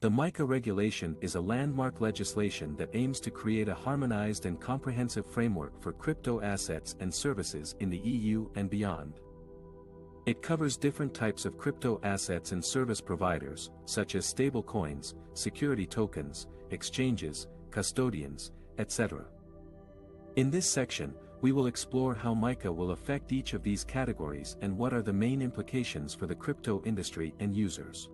The MiCA regulation is a landmark legislation that aims to create a harmonized and comprehensive framework for crypto assets and services in the EU and beyond. It covers different types of crypto assets and service providers, such as stablecoins, security tokens, exchanges, custodians, etc. In this section, we will explore how MiCA will affect each of these categories and what are the main implications for the crypto industry and users.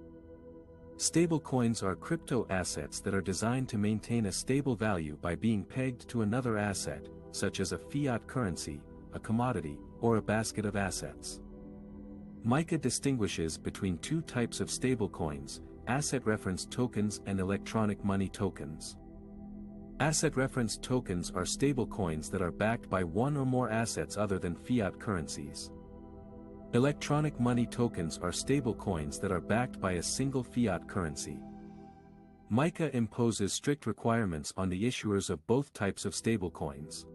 Stablecoins are crypto assets that are designed to maintain a stable value by being pegged to another asset, such as a fiat currency, a commodity, or a basket of assets. MiCA distinguishes between two types of stablecoins: asset reference tokens and electronic money tokens. Asset reference tokens are stablecoins that are backed by one or more assets other than fiat currencies. Electronic money tokens are stablecoins that are backed by a single fiat currency. MiCA imposes strict requirements on the issuers of both types of stablecoins.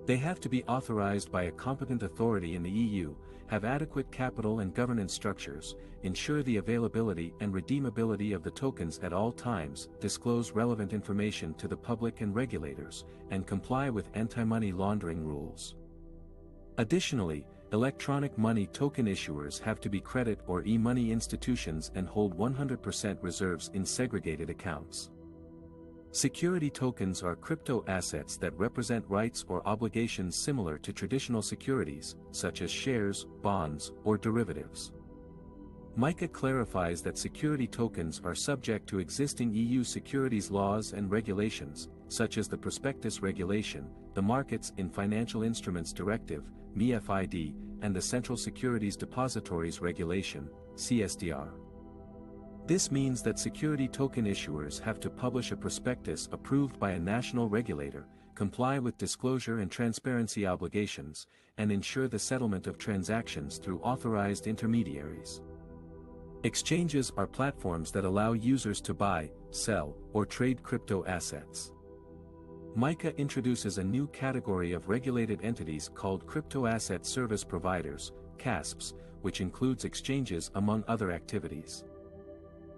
They have to be authorized by a competent authority in the EU, have adequate capital and governance structures, ensure the availability and redeemability of the tokens at all times, disclose relevant information to the public and regulators, and comply with anti-money laundering rules. Additionally, electronic money token issuers have to be credit or e-money institutions and hold 100% reserves in segregated accounts. Security tokens are crypto assets that represent rights or obligations similar to traditional securities, such as shares, bonds, or derivatives. MiCA clarifies that security tokens are subject to existing EU securities laws and regulations, such as the Prospectus Regulation, the Markets in Financial Instruments Directive, MiFID, and the Central Securities Depositories Regulation, CSDR. This means that security token issuers have to publish a prospectus approved by a national regulator, comply with disclosure and transparency obligations, and ensure the settlement of transactions through authorized intermediaries. Exchanges are platforms that allow users to buy, sell, or trade crypto assets. MiCA introduces a new category of regulated entities called cryptoasset service providers, CASPs, which includes exchanges among other activities.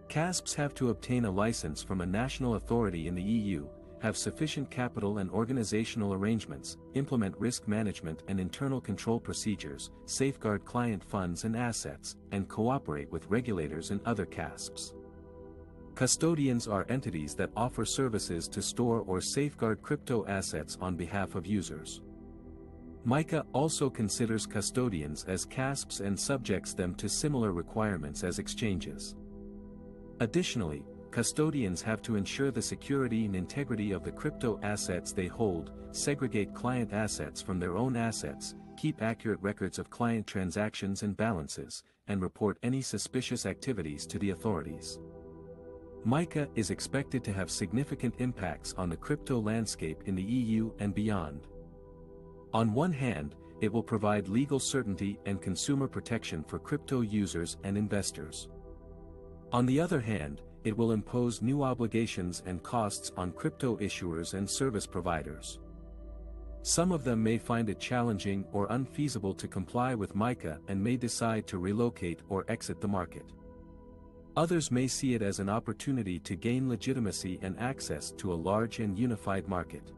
CASPs have to obtain a license from a national authority in the EU, have sufficient capital and organizational arrangements, implement risk management and internal control procedures, safeguard client funds and assets, and cooperate with regulators and other CASPs. Custodians are entities that offer services to store or safeguard crypto assets on behalf of users. MiCA also considers custodians as CASPs and subjects them to similar requirements as exchanges. Additionally, custodians have to ensure the security and integrity of the crypto assets they hold, segregate client assets from their own assets, keep accurate records of client transactions and balances, and report any suspicious activities to the authorities. MiCA is expected to have significant impacts on the crypto landscape in the EU and beyond. On one hand, it will provide legal certainty and consumer protection for crypto users and investors. On the other hand, it will impose new obligations and costs on crypto issuers and service providers. Some of them may find it challenging or unfeasible to comply with MiCA and may decide to relocate or exit the market. Others may see it as an opportunity to gain legitimacy and access to a large and unified market.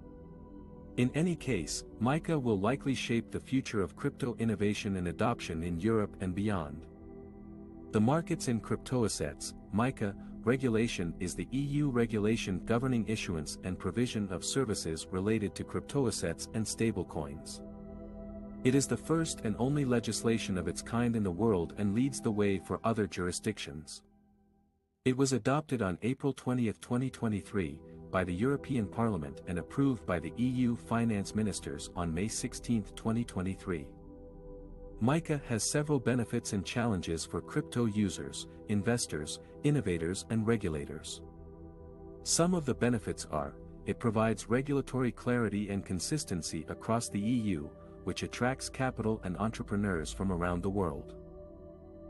In any case, MiCA will likely shape the future of crypto innovation and adoption in Europe and beyond. The Markets in Cryptoassets, MiCA, regulation is the EU regulation governing issuance and provision of services related to cryptoassets and stablecoins. It is the first and only legislation of its kind in the world and leads the way for other jurisdictions. It was adopted on April 20, 2023, by the European Parliament and approved by the EU finance ministers on May 16, 2023. MiCA has several benefits and challenges for crypto users, investors, innovators and regulators. Some of the benefits are: it provides regulatory clarity and consistency across the EU, which attracts capital and entrepreneurs from around the world.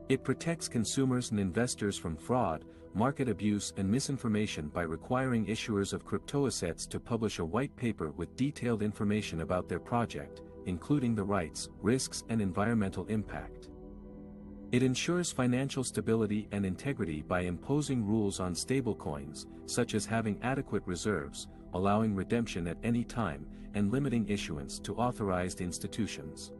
It protects consumers and investors from fraud, market abuse and misinformation by requiring issuers of cryptoassets to publish a white paper with detailed information about their project, including the rights, risks and environmental impact. It ensures financial stability and integrity by imposing rules on stablecoins, such as having adequate reserves, allowing redemption at any time, and limiting issuance to authorized institutions.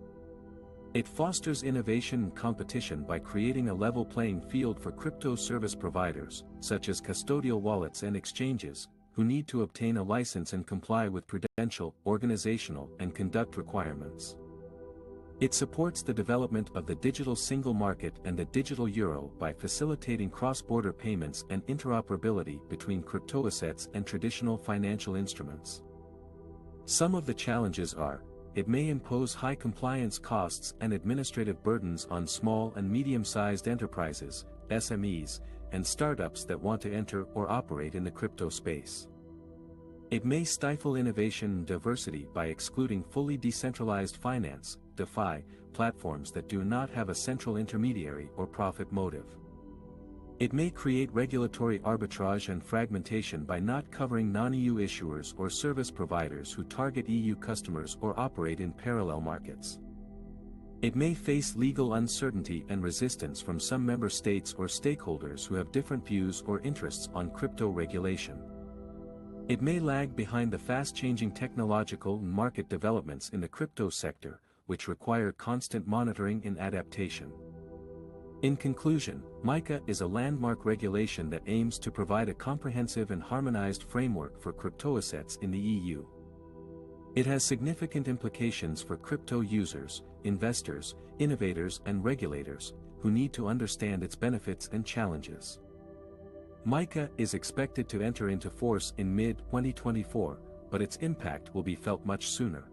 It fosters innovation and competition by creating a level playing field for crypto service providers, such as custodial wallets and exchanges, who need to obtain a license and comply with prudential, organizational, and conduct requirements. It supports the development of the digital single market and the digital euro by facilitating cross-border payments and interoperability between cryptoassets and traditional financial instruments. Some of the challenges are: it may impose high compliance costs and administrative burdens on small and medium-sized enterprises, SMEs, and startups that want to enter or operate in the crypto space. It may stifle innovation and diversity by excluding fully decentralized finance, DeFi, platforms that do not have a central intermediary or profit motive. It may create regulatory arbitrage and fragmentation by not covering non-EU issuers or service providers who target EU customers or operate in parallel markets. It may face legal uncertainty and resistance from some member states or stakeholders who have different views or interests on crypto regulation. It may lag behind the fast-changing technological and market developments in the crypto sector, which require constant monitoring and adaptation. In conclusion, MiCA is a landmark regulation that aims to provide a comprehensive and harmonized framework for cryptoassets in the EU. It has significant implications for crypto users, investors, innovators, and regulators, who need to understand its benefits and challenges. MiCA is expected to enter into force in mid-2024, but its impact will be felt much sooner.